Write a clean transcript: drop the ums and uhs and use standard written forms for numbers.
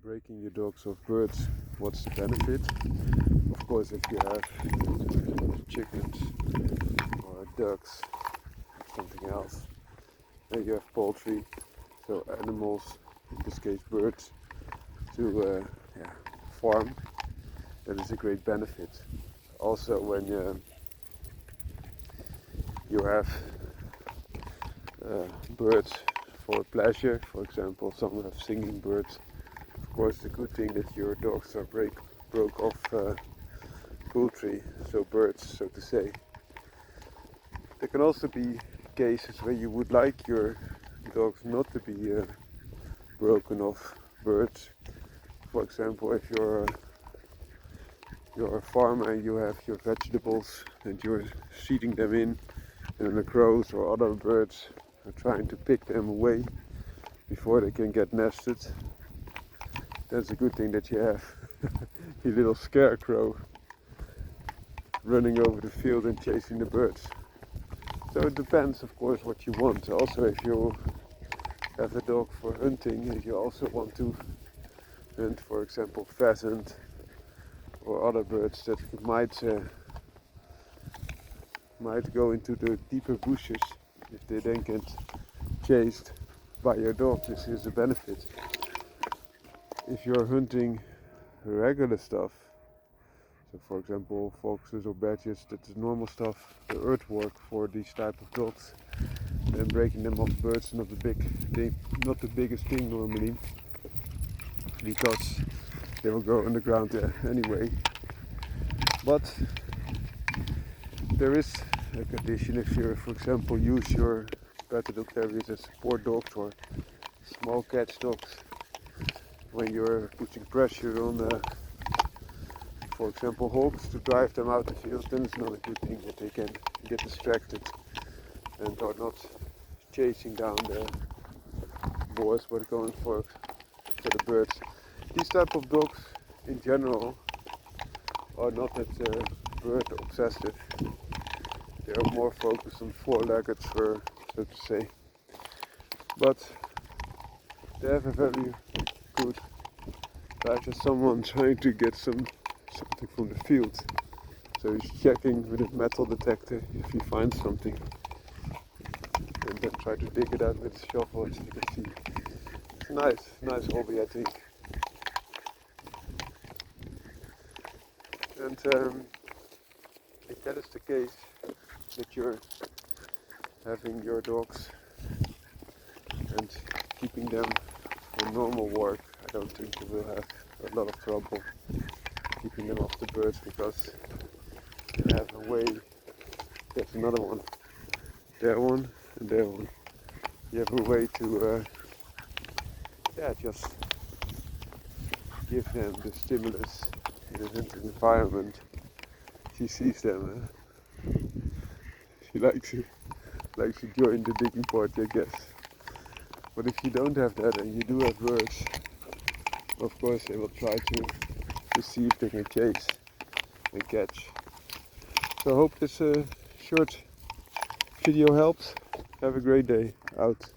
breaking your dogs of birds, what's the benefit? Of course, if you have chickens or ducks or something else, then you have poultry, so animals, in this case birds, to farm. That is a great benefit. Also, when you have birds for pleasure, for example, some have singing birds. Of course, it's a good thing that your dogs are broke off poultry, so birds, so to say. There can also be cases where you would like your dogs not to be broken off birds. For example, if you're a farmer and you have your vegetables and you're seeding them in, and the crows or other birds are trying to pick them away before they can get nested. That's a good thing that you have your little scarecrow running over the field and chasing the birds. So it depends, of course, what you want. Also, if you have a dog for hunting, if you also want to hunt, for example, pheasant or other birds that might go into the deeper bushes, if they then get chased by your dog, this is a benefit. If you're hunting regular stuff, so for example foxes or badgers, that's normal stuff, the earthwork for these type of dogs, then breaking them off birds not the biggest thing normally, because they will go underground anyway. But there is a condition if you, for example, use your Patterdale Terriers as support dogs or small catch dogs. When you're putting pressure on, for example, hogs to drive them out the field, then it's not a good thing that they can get distracted and are not chasing down the boars but going for the birds. These type of dogs in general are not that bird obsessive. They are more focused on four-legged fur, so to say. But they have a very good, like someone trying to get something from the field. So he's checking with a metal detector if he finds something, and then try to dig it out with a shovel, as you can see. It's a nice hobby, I think. And if that is the case, that you're having your dogs and keeping them for normal work, I don't think you will have a lot of trouble keeping them off the birds, because you have a way. There's another one, there one, and there one. You have a way to just give them the stimulus in a hunting environment. She sees them. She likes to join the digging party, I guess. But if you don't have that and you do have birds, of course they will try to see if they can chase and catch. So I hope this short video helps. Have a great day. Out.